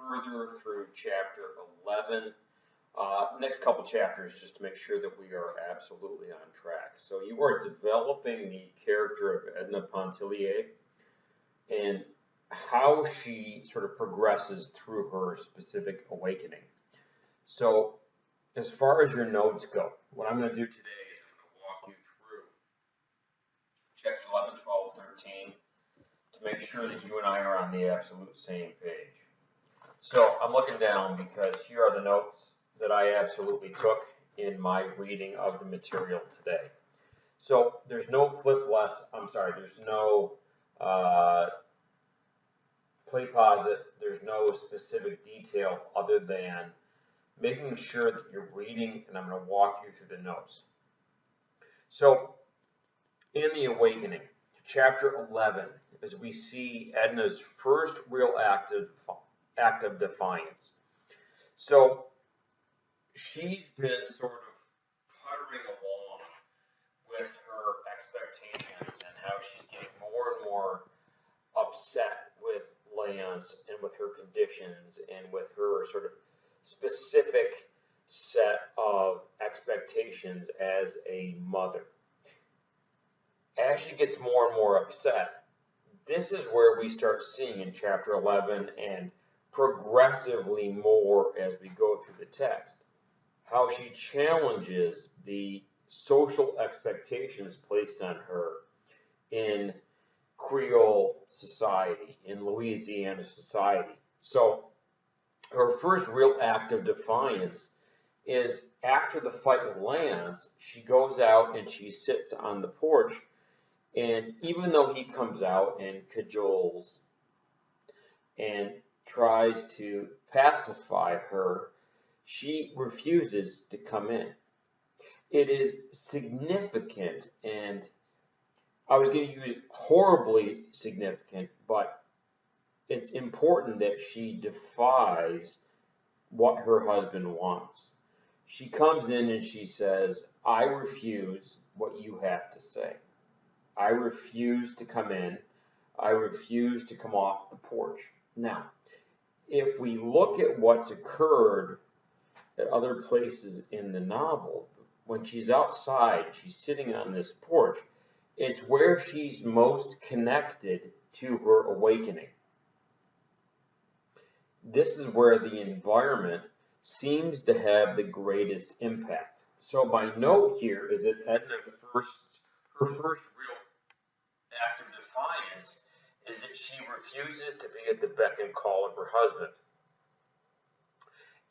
further through chapter 11. Next couple chapters, just to make sure that we are absolutely on track. So you are developing the character of Edna Pontellier and how she sort of progresses through her specific awakening. So as far as your notes go, what I'm going to do today is I'm going to walk you through chapters 11, 12, 13 to make sure that you and I are on the absolute same page. So I'm looking down because here are the notes that I absolutely took in my reading of the material today. So there's no there's no play pause it, there's no specific detail other than making sure that you're reading, and I'm going to walk you through the notes. So in the awakening, chapter 11, as we see Edna's first real act of defiance. So she's been sort of puttering along with her expectations and how she's getting more and more upset with Leonce and with her conditions and with her sort of specific set of expectations as a mother. As she gets more and more upset, this is where we start seeing in chapter 11 and progressively more as we go through the text, how she challenges the social expectations placed on her in Creole society, in Louisiana society. So her first real act of defiance is after the fight with Lance, she goes out and she sits on the porch, and even though he comes out and cajoles and tries to pacify her, she refuses to come in. It is significant, and I was going to use horribly significant, but it's important that she defies what her husband wants. She comes in and she says, I refuse what you have to say. I refuse to come in. I refuse to come off the porch. Now, if we look at what's occurred at other places in the novel, when she's outside, she's sitting on this porch, it's where she's most connected to her awakening. This is where the environment seems to have the greatest impact. So my note here is that Edna's her first real act of defiance is that she refuses to be at the beck and call of her husband.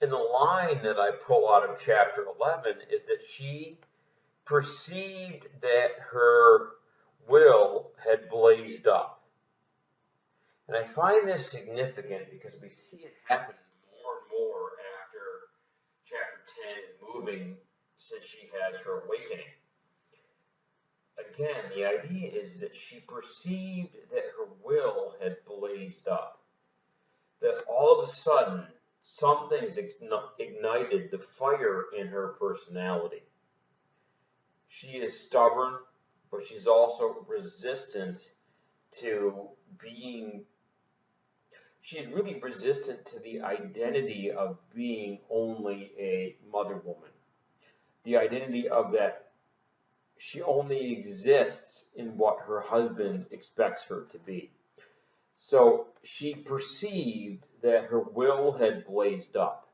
And the line that I pull out of chapter 11 is that she perceived that her will had blazed up. And I find this significant because we see it happen more and more after chapter 10 and moving since she has her awakening. Again, the idea is that she perceived that her will had blazed up. That all of a sudden, something's ignited the fire in her personality. She is stubborn, but she's also resistant to being, she's really resistant to the identity of being only a mother woman. The identity of that she only exists in what her husband expects her to be. So she perceived that her will had blazed up.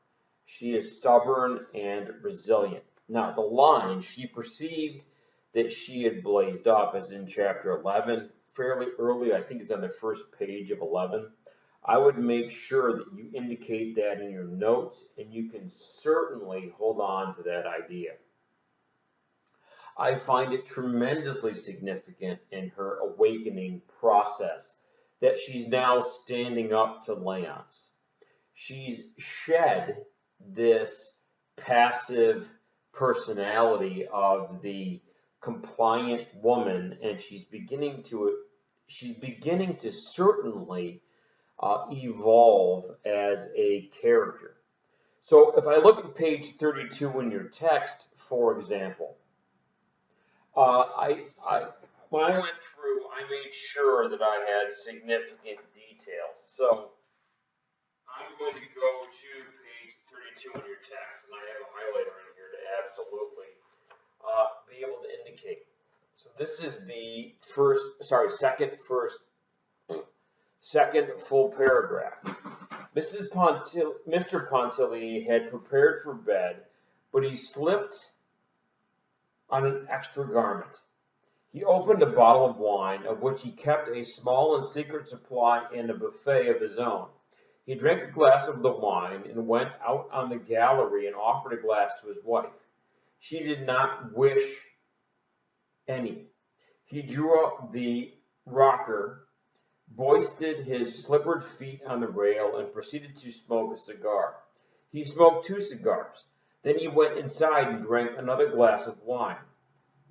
She is stubborn and resilient. Now, the line, she perceived that she had blazed up, as in chapter 11, fairly early, I think it's on the first page of 11. I would make sure that you indicate that in your notes, and you can certainly hold on to that idea. I find it tremendously significant in her awakening process that she's now standing up to Lance. She's shed this passive personality of the compliant woman, and she's beginning to certainly evolve as a character. So if I look at page 32 in your text, for example, when I went through, I made sure that I had significant details. So I'm going to go to page 32 in your text, and I have a highlighter in here to absolutely be able to indicate. So this is the second full paragraph. Mr. Pontillier had prepared for bed, but he slipped on an extra garment. He opened a bottle of wine, of which he kept a small and secret supply in a buffet of his own. He drank a glass of the wine and went out on the gallery and offered a glass to his wife. She did not wish any. He drew up the rocker, hoisted his slippered feet on the rail, and proceeded to smoke a cigar. He smoked 2 cigars. Then he went inside and drank another glass of wine.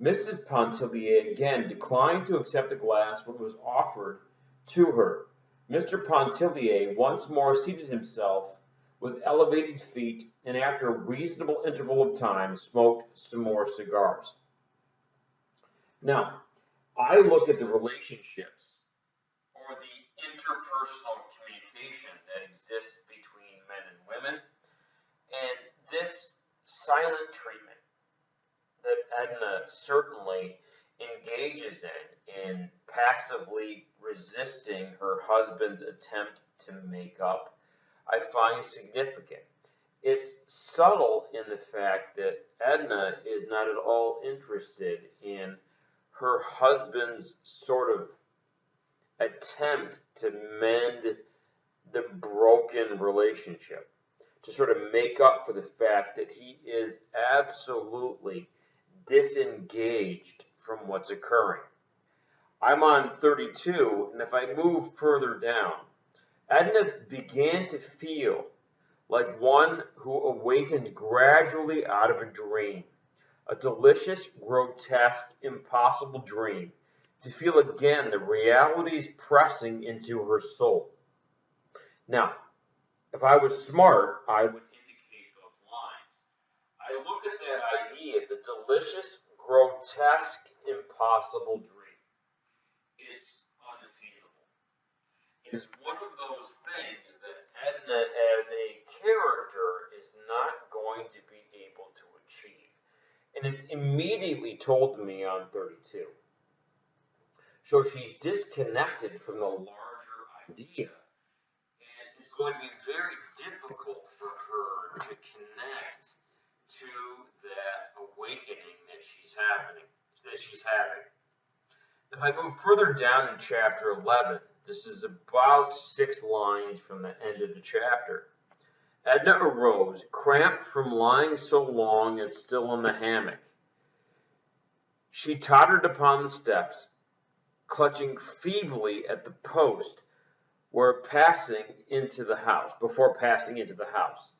Mrs. Pontillier again declined to accept a glass when it was offered to her. Mr. Pontillier once more seated himself with elevated feet, and after a reasonable interval of time smoked some more cigars. Now, I look at the relationships or the interpersonal communication that exists between men and women, and this silent treatment that Edna certainly engages in passively resisting her husband's attempt to make up, I find significant. It's subtle in the fact that Edna is not at all interested in her husband's sort of attempt to mend the broken relationship, to sort of make up for the fact that he is absolutely disengaged from what's occurring. I'm on 32, and if I move further down, Edna began to feel like one who awakened gradually out of a dream, a delicious, grotesque, impossible dream, to feel again the realities pressing into her soul. Now, if I was smart, I would indicate those lines. I look at that idea, the delicious, grotesque, impossible dream. It's unattainable. It is one of those things that Edna, as a character, is not going to be able to achieve. And it's immediately told to me on 32. So she's disconnected from the larger idea, and it's going to be very difficult for her to connect to that awakening that she's having. If I move further down in chapter 11, this is about 6 lines from the end of the chapter. Edna arose, cramped from lying so long and still in the hammock. She tottered upon the steps, clutching feebly at the post before passing into the house.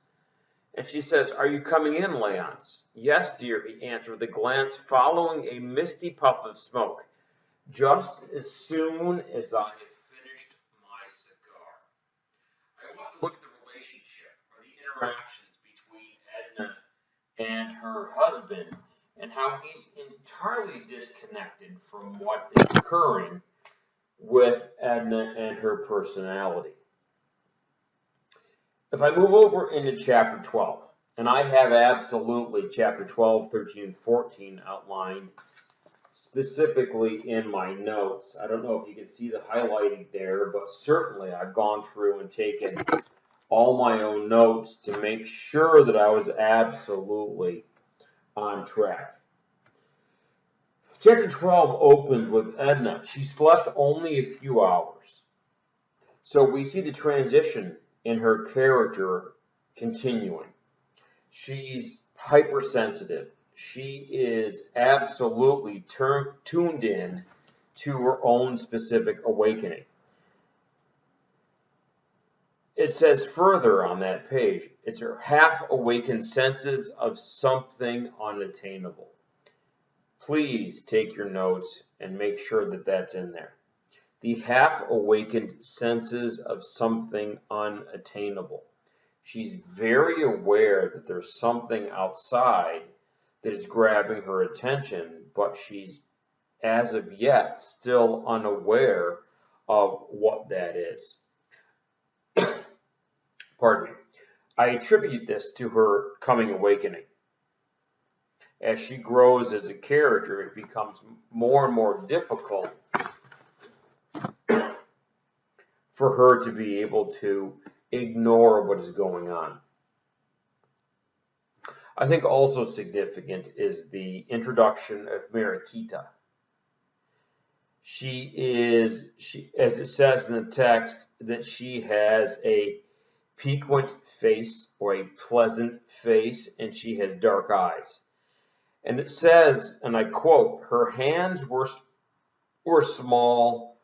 And she says, "Are you coming in, Léonce?" "Yes, dear," he answered with a glance following a misty puff of smoke. "Just as soon as I have finished my cigar." I want to look at the relationship or the interactions between Edna and her husband and how he's entirely disconnected from what is occurring with Edna and her personality. If I move over into chapter 12, and I have absolutely chapter 12, 13, and 14 outlined specifically in my notes. I don't know if you can see the highlighting there, but certainly I've gone through and taken all my own notes to make sure that I was absolutely on track. Chapter 12 opens with Edna. She slept only a few hours. So we see the transition in her character continuing. She's hypersensitive. She is absolutely tuned in to her own specific awakening. It says further on that page, it's her half-awakened senses of something unattainable. Please take your notes and make sure that that's in there. The half-awakened senses of something unattainable. She's very aware that there's something outside that is grabbing her attention, but she's, as of yet, still unaware of what that is. Pardon me. I attribute this to her coming awakening. As she grows as a character, it becomes more and more difficult for her to be able to ignore what is going on. I think also significant is the introduction of Mariquita. As it says in the text, that she has a piquant face or a pleasant face, and she has dark eyes. And it says, and I quote, her hands were small,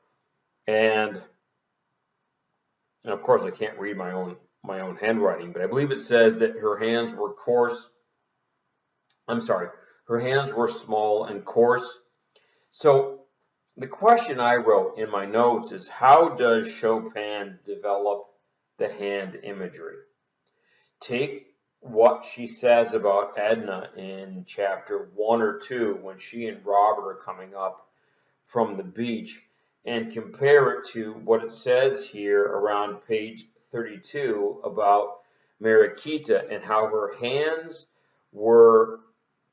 and of course I can't read my own handwriting, but I believe it says that her hands were coarse. I'm sorry, her hands were small and coarse. So the question I wrote in my notes is, how does Chopin develop the hand imagery? Take what she says about Edna in chapter 1 or 2 when she and Robert are coming up from the beach, and compare it to what it says here around page 32 about Mariquita and how her hands were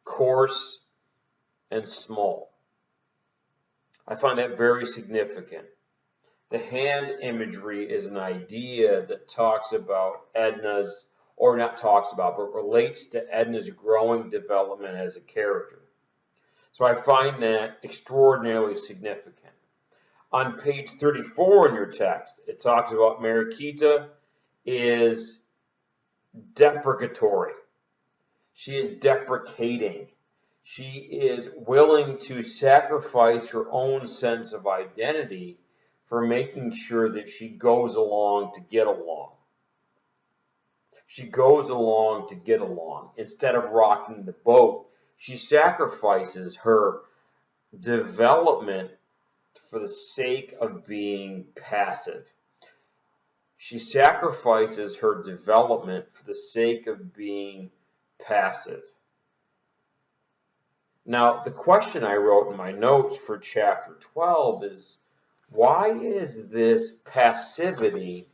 coarse and small. I find that very significant. The hand imagery is an idea that talks about Edna's, or not talks about, but relates to Edna's growing development as a character. So I find that extraordinarily significant. On page 34 in your text, it talks about Mariquita is deprecatory. She is deprecating. She is willing to sacrifice her own sense of identity for making sure that she goes along to get along. She goes along to get along. Instead of rocking the boat, she sacrifices her development for the sake of being passive. She sacrifices her development for the sake of being passive. Now, the question I wrote in my notes for chapter 12 is, why is this passivity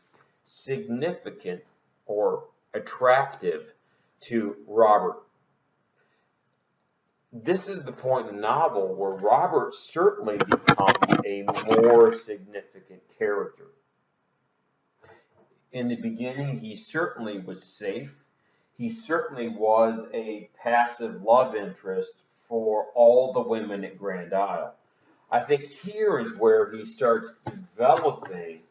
significant or attractive to Robert? This is the point in the novel where Robert certainly becomes a more significant character. In the beginning, he certainly was safe. He certainly was a passive love interest for all the women at Grand Isle. I think here is where he starts developing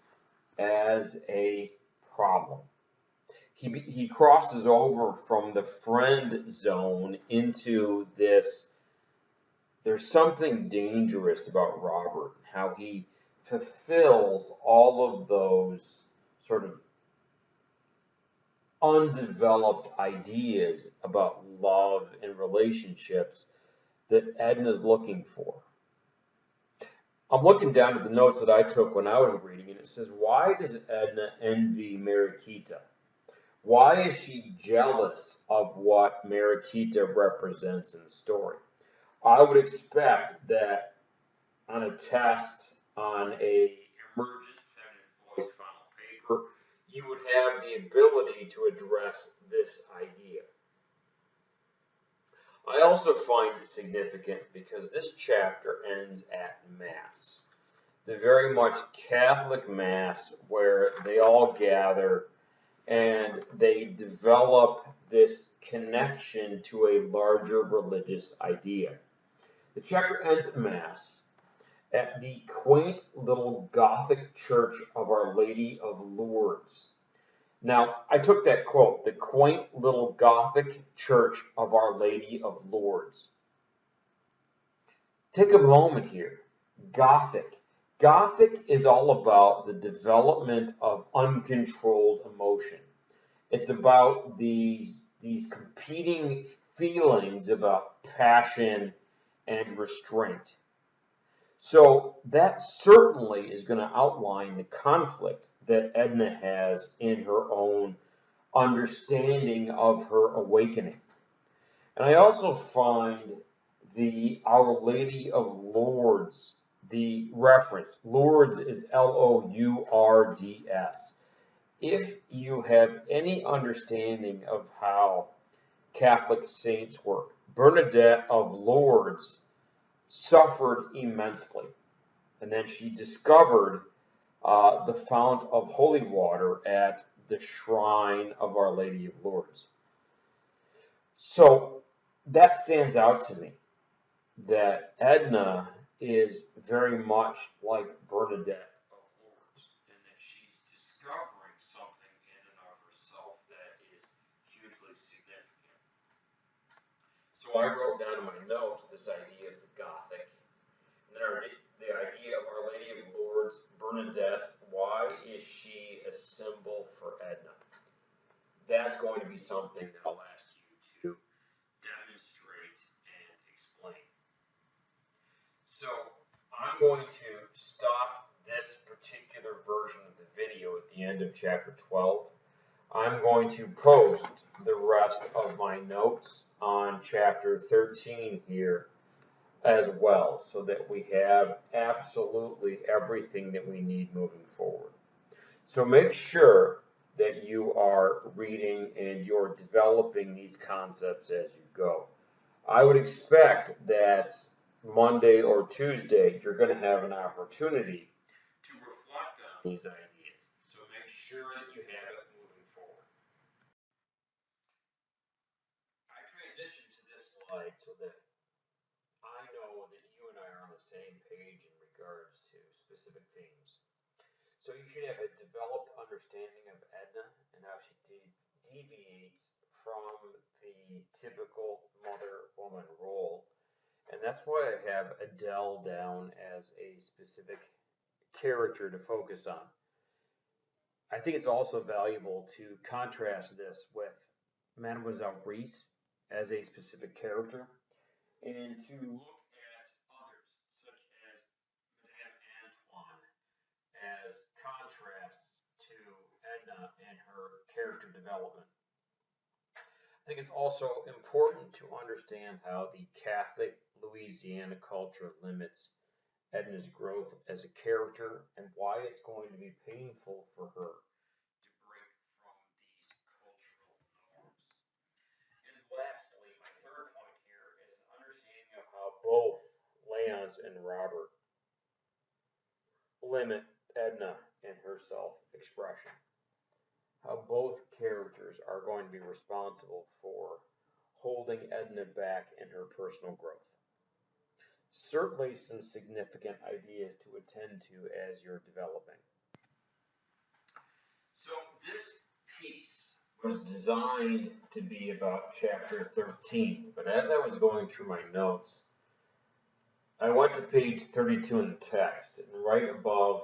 as a problem. He crosses over from the friend zone into this. There's something dangerous about Robert, how he fulfills all of those sort of undeveloped ideas about love and relationships that Edna's looking for. I'm looking down at the notes that I took when I was reading, and it says, why does Edna envy Mariquita? Why is she jealous of what Mariquita represents in the story? I would expect that on a test, on a emergent feminine voice final paper, you would have the ability to address this idea. I also find it significant because this chapter ends at Mass, the very much Catholic Mass where they all gather and they develop this connection to a larger religious idea. The chapter ends at Mass at the quaint little Gothic church of Our Lady of Lourdes. Now, I took that quote, the quaint little Gothic church of Our Lady of Lourdes. Take a moment here. Gothic. Gothic is all about the development of uncontrolled emotion. It's about these competing feelings about passion and restraint. So that certainly is going to outline the conflict that Edna has in her own understanding of her awakening. And I also find the Our Lady of Lourdes, the reference. Lourdes is Lourds. if you have any understanding of how Catholic saints work, Bernadette of Lourdes suffered immensely, and then she discovered the fount of holy water at the shrine of Our Lady of Lourdes. So that stands out to me, that Edna is very much like Bernadette of Lourdes, and that she's discovering something in and of herself that is hugely significant. So I wrote down in my notes this idea of the Gothic, and then the idea of Our Lady of Lourdes, Bernadette. Why is she a symbol for Edna? That's going to be something that I'll ask you to demonstrate and explain. So I'm going to stop this particular version of the video at the end of chapter 12. I'm going to post the rest of my notes on chapter 13 here as well, so that we have absolutely everything that we need moving forward. So make sure that you are reading and you're developing these concepts as you go. I would expect that Monday or Tuesday you're going to have an opportunity to reflect on these ideas. So make sure that you have it moving forward. I transitioned to this slide so that I know that you and I are on the same page in regards to specific themes. So you should have a developed understanding of Edna and how she deviates from the typical mother-woman role. And that's why I have Adele down as a specific character to focus on. I think it's also valuable to contrast this with Mademoiselle Reisz as a specific character, and to look at others, such as Madame Antoine, as contrasts to Edna and her character development. I think it's also important to understand how the Catholic Louisiana culture limits Edna's growth as a character and why it's going to be painful for her to break from these cultural norms. And lastly, my third point here is an understanding of how both Léonce and Robert limit Edna in her self-expression. How both characters are going to be responsible for holding Edna back in her personal growth. Certainly some significant ideas to attend to as you're developing. So this piece was designed to be about chapter 13, but as I was going through my notes, I went to page 32 in the text, and right above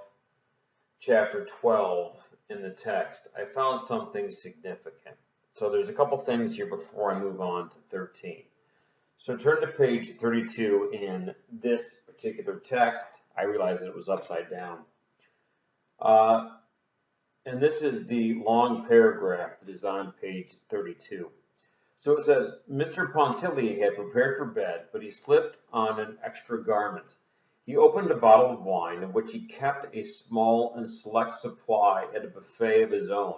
chapter 12 in the text, I found something significant. So there's a couple things here before I move on to 13. So turn to page 32 in this particular text. I realized that it was upside down. And this is the long paragraph that is on page 32. So it says, Mr. Pontellier had prepared for bed, but he slipped on an extra garment. He opened a bottle of wine, of which he kept a small and select supply at a buffet of his own.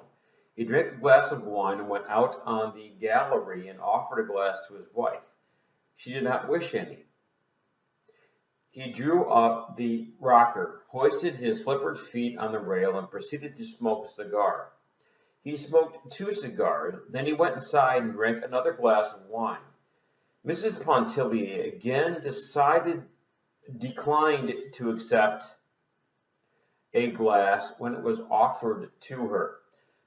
He drank a glass of wine and went out on the gallery and offered a glass to his wife. She did not wish any. He drew up the rocker, hoisted his slippered feet on the rail, and proceeded to smoke a cigar. He smoked 2 cigars, then he went inside and drank another glass of wine. Mrs. Pontellier again declined to accept a glass when it was offered to her.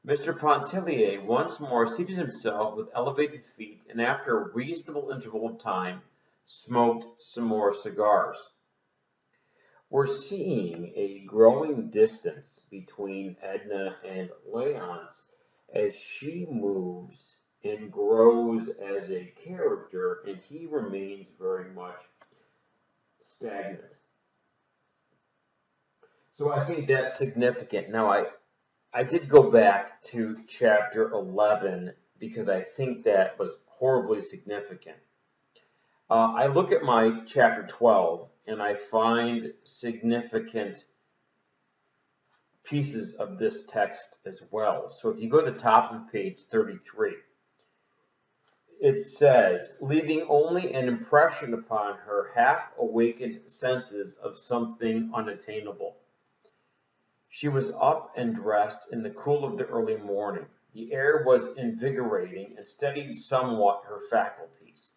Mr. Pontellier once more seated himself with elevated feet, and after a reasonable interval of time, smoked some more cigars. We're seeing a growing distance between Edna and Léonce as she moves and grows as a character, and he remains very much stagnant. So I think that's significant. Now, I did go back to chapter 11 because I think that was horribly significant. I look at my chapter 12 and I find significant pieces of this text as well. So if you go to the top of page 33, it says, leaving only an impression upon her half-awakened senses of something unattainable. She was up and dressed in the cool of the early morning. The air was invigorating and steadied somewhat her faculties.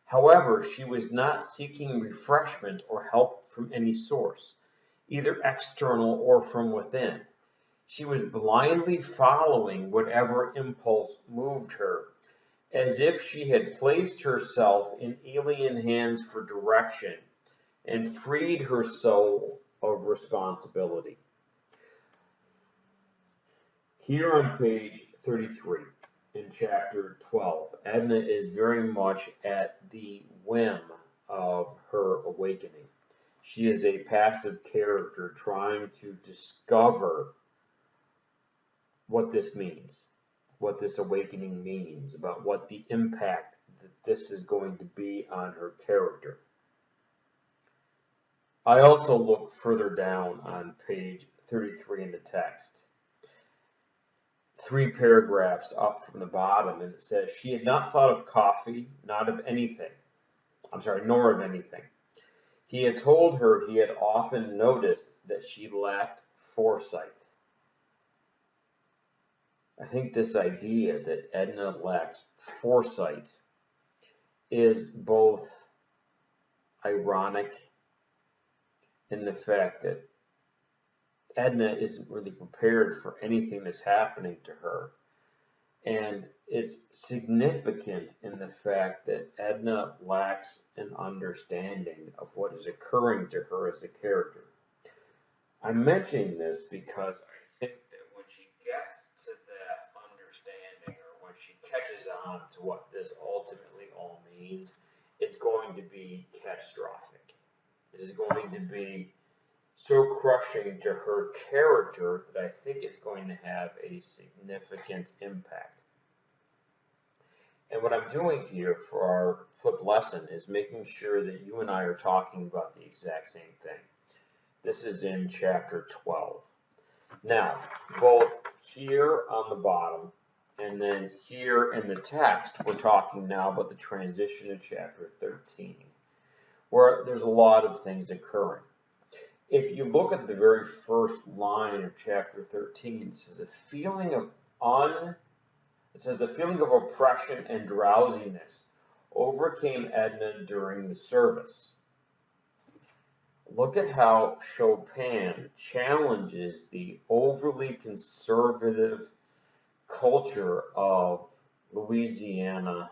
However, she was not seeking refreshment or help from any source, either external or from within. She was blindly following whatever impulse moved her, as if she had placed herself in alien hands for direction and freed her soul of responsibility. Here on page 33 in chapter 12, Edna is very much at the whim of her awakening. She is a passive character trying to discover what this means, what this awakening means, about what the impact that this is going to be on her character. I also look further down on page 33 in the text, 3 paragraphs up from the bottom, and it says, she had not thought of coffee, nor of anything. He had told her he had often noticed that she lacked foresight. I think this idea that Edna lacks foresight is both ironic in the fact that Edna isn't really prepared for anything that's happening to her. And it's significant in the fact that Edna lacks an understanding of what is occurring to her as a character. I'm mentioning this because I think that when she gets to that understanding, or when she catches on to what this ultimately all means, it's going to be catastrophic. It is going to be so crushing to her character that I think it's going to have a significant impact. And what I'm doing here for our flip lesson is making sure that you and I are talking about the exact same thing. This is in chapter 12. Now, both here on the bottom and then here in the text, we're talking now about the transition to chapter 13, where there's a lot of things occurring. If you look at the very first line of chapter 13, it says a feeling of oppression and drowsiness overcame Edna during the service. Look at how Chopin challenges the overly conservative culture of Louisiana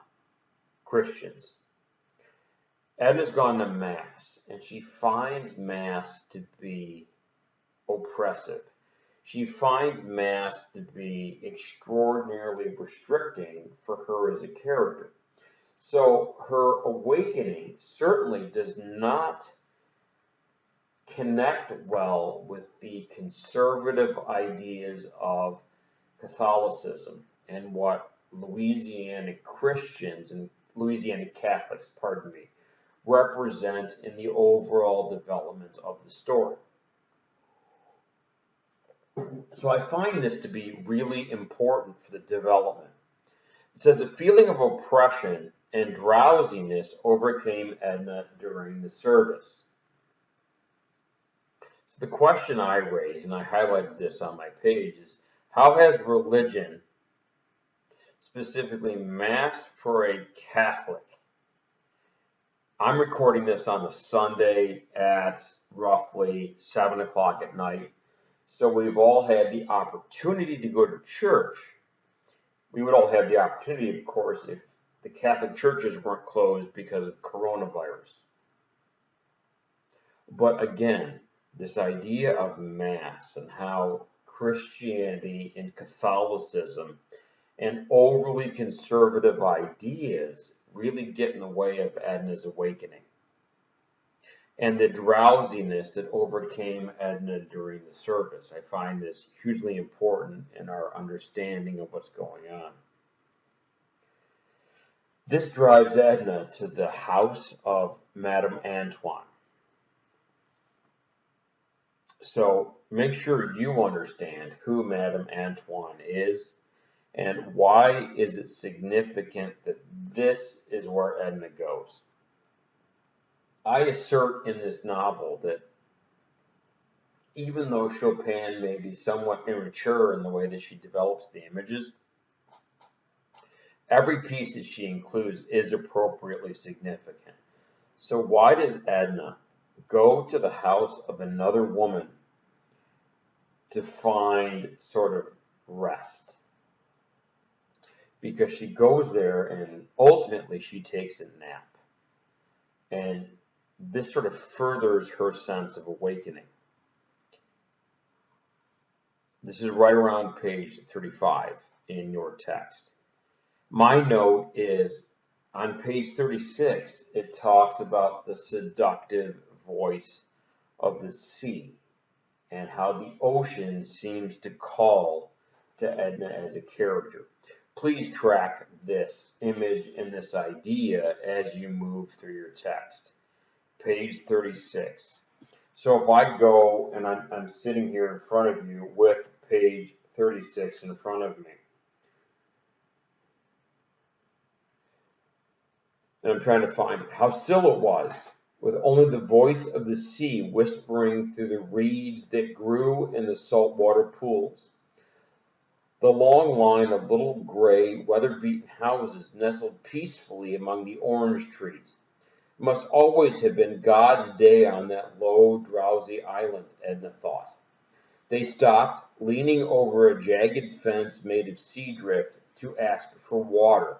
Christians. Edna's gone to Mass, and she finds Mass to be oppressive. She finds Mass to be extraordinarily restricting for her as a character. So her awakening certainly does not connect well with the conservative ideas of Catholicism and what Louisiana Christians and Louisiana Catholics, represent in the overall development of the story. So I find this to be really important for the development. It says a feeling of oppression and drowsiness overcame Edna during the service. So the question I raise, and I highlighted this on my page, is how has religion, specifically Mass for a Catholic, I'm recording this on a Sunday at roughly 7 o'clock at night, so we've all had the opportunity to go to church. We would all have the opportunity, of course, if the Catholic churches weren't closed because of coronavirus. But again, this idea of Mass and how Christianity and Catholicism and overly conservative ideas really get in the way of Edna's awakening. And the drowsiness that overcame Edna during the service. I find this hugely important in our understanding of what's going on. This drives Edna to the house of Madame Antoine. So make sure you understand who Madame Antoine is and why is it significant that this is where Edna goes. I assert in this novel that even though Chopin may be somewhat immature in the way that she develops the images, every piece that she includes is appropriately significant. So why does Edna go to the house of another woman to find sort of rest? Because she goes there and ultimately she takes a nap. And this sort of furthers her sense of awakening. This is right around page 35 in your text. My note is on page 36, it talks about the seductive voice of the sea and how the ocean seems to call to Edna as a character. Please track this image and this idea as you move through your text. Page 36. So if I go and I'm sitting here in front of you with page 36 in front of me, and I'm trying to find how still it was, with only the voice of the sea whispering through the reeds that grew in the saltwater pools. The long line of little gray, weather-beaten houses nestled peacefully among the orange trees. It must always have been God's day on that low, drowsy island, Edna thought. They stopped, leaning over a jagged fence made of sea drift, to ask for water.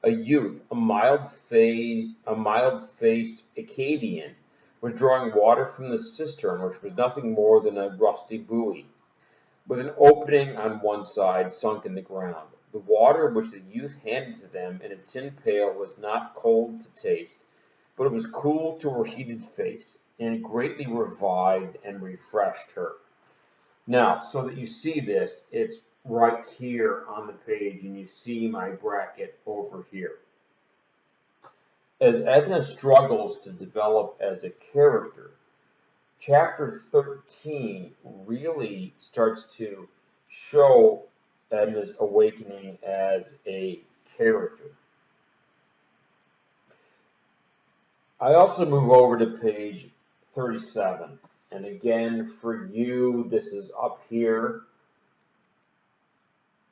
A youth, a mild-faced Acadian, was drawing water from the cistern, which was nothing more than a rusty buoy, with an opening on one side sunk in the ground. The water which the youth handed to them in a tin pail was not cold to taste, but it was cool to her heated face, and it greatly revived and refreshed her. Now, so that you see this, it's right here on the page, and you see my bracket over here. As Edna struggles to develop as a character, chapter 13 really starts to show Edna's awakening as a character. I also move over to page 37. And again, for you, this is up here.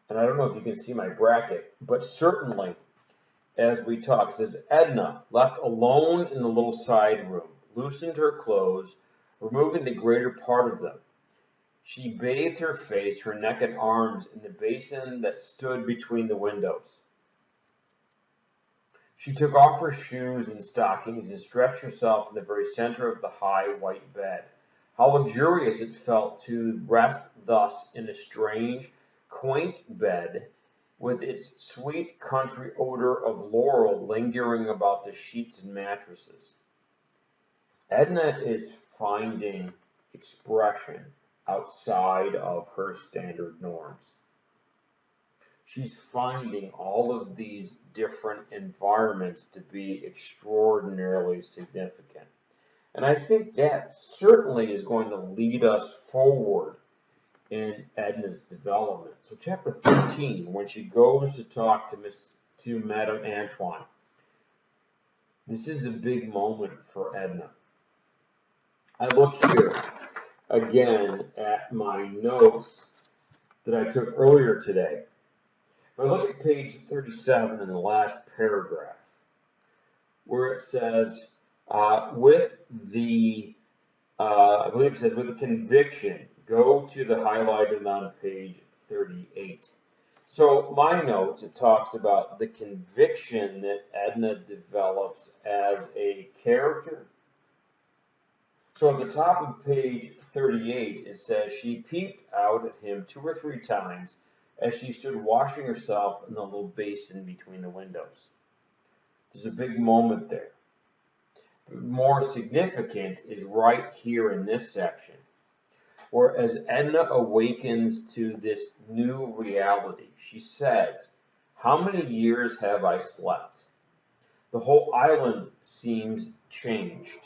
And I don't know if you can see my bracket, but certainly as we talk, it says Edna, left alone in the little side room, loosened her clothes, removing the greater part of them. She bathed her face, her neck and arms in the basin that stood between the windows. She took off her shoes and stockings and stretched herself in the very center of the high white bed. How luxurious it felt to rest thus in a strange, quaint bed, with its sweet country odor of laurel lingering about the sheets and mattresses. Edna is finding expression outside of her standard norms. She's finding all of these different environments to be extraordinarily significant. And I think that certainly is going to lead us forward in Edna's development. So chapter 13, when she goes to talk to Madame Antoine, this is a big moment for Edna. I look here again at my notes that I took earlier today. If I look at page 37 in the last paragraph, where it says, I believe it says, with the conviction, go to the highlighted on page 38. So my notes, it talks about the conviction that Edna develops as a character. So at the top of page 38, it says, she peeped out at him 2 or 3 times as she stood washing herself in the little basin between the windows. There's a big moment there. More significant is right here in this section, where as Edna awakens to this new reality, she says, how many years have I slept? The whole island seems changed.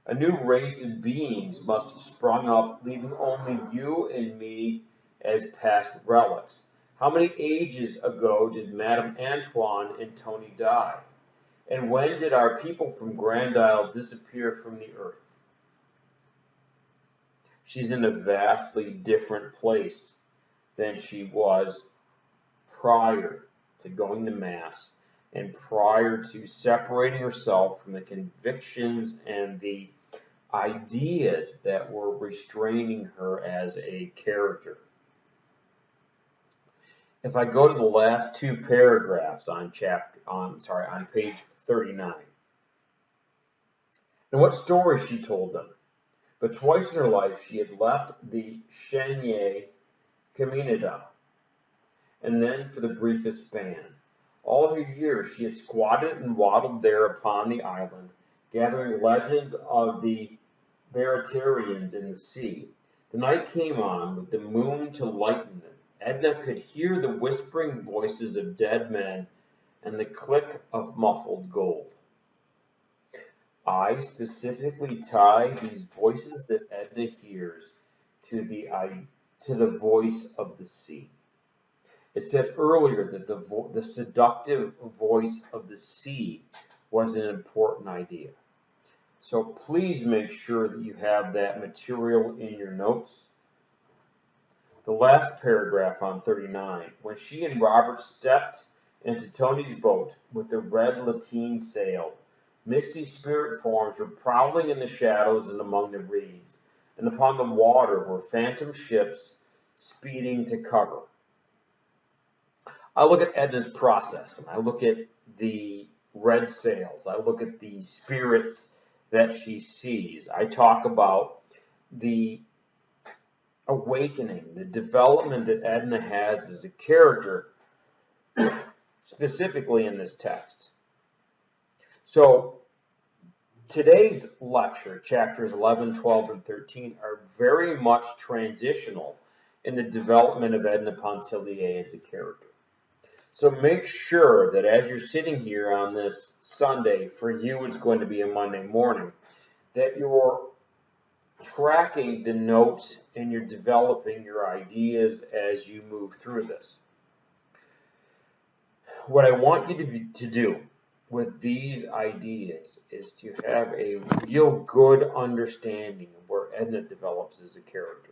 A new race of beings must have sprung up, leaving only you and me as past relics. How many ages ago did Madame Antoine and Tony die? And when did our people from Grand Isle disappear from the earth? She's in a vastly different place than she was prior to going to Mass and prior to separating herself from the convictions and the ideas that were restraining her as a character. If I go to the last two paragraphs on page 39. And what story she told them? But twice in her life she had left the Chenier Caminada, and then for the briefest span. All her years she had squatted and waddled there upon the island, gathering legends of the Baratarians in the sea. The night came on, with the moon to lighten them. Edna could hear the whispering voices of dead men and the click of muffled gold. I specifically tie these voices that Edna hears to the voice of the sea. It said earlier that the seductive voice of the sea was an important idea. So please make sure that you have that material in your notes. The last paragraph on 39. When she and Robert stepped into Tony's boat with the red lateen sail, misty spirit forms were prowling in the shadows and among the reeds, and upon the water were phantom ships speeding to cover. I look at Edna's process, and I look at the red sails. I look at the spirits that she sees. I talk about the awakening, the development that Edna has as a character, specifically in this text. So today's lecture, chapters 11, 12, and 13, are very much transitional in the development of Edna Pontellier as a character. So make sure that as you're sitting here on this Sunday, for you it's going to be a Monday morning, that you're tracking the notes and you're developing your ideas as you move through this. What I want you to do with these ideas is to have a real good understanding of where Edna develops as a character.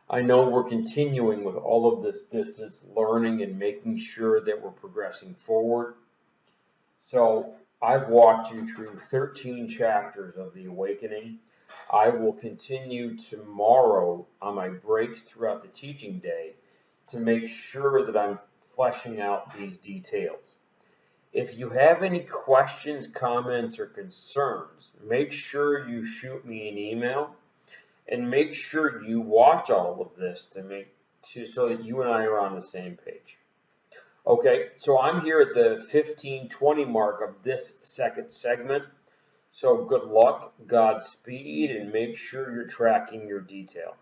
I know we're continuing with all of this distance learning and making sure that we're progressing forward. So I've walked you through 13 chapters of The Awakening. I will continue tomorrow on my breaks throughout the teaching day to make sure that I'm fleshing out these details. If you have any questions, comments, or concerns, make sure you shoot me an email. And make sure you watch all of this so that you and I are on the same page. Okay, so I'm here at the 15-20 mark of this second segment. So good luck, Godspeed, and make sure you're tracking your detail.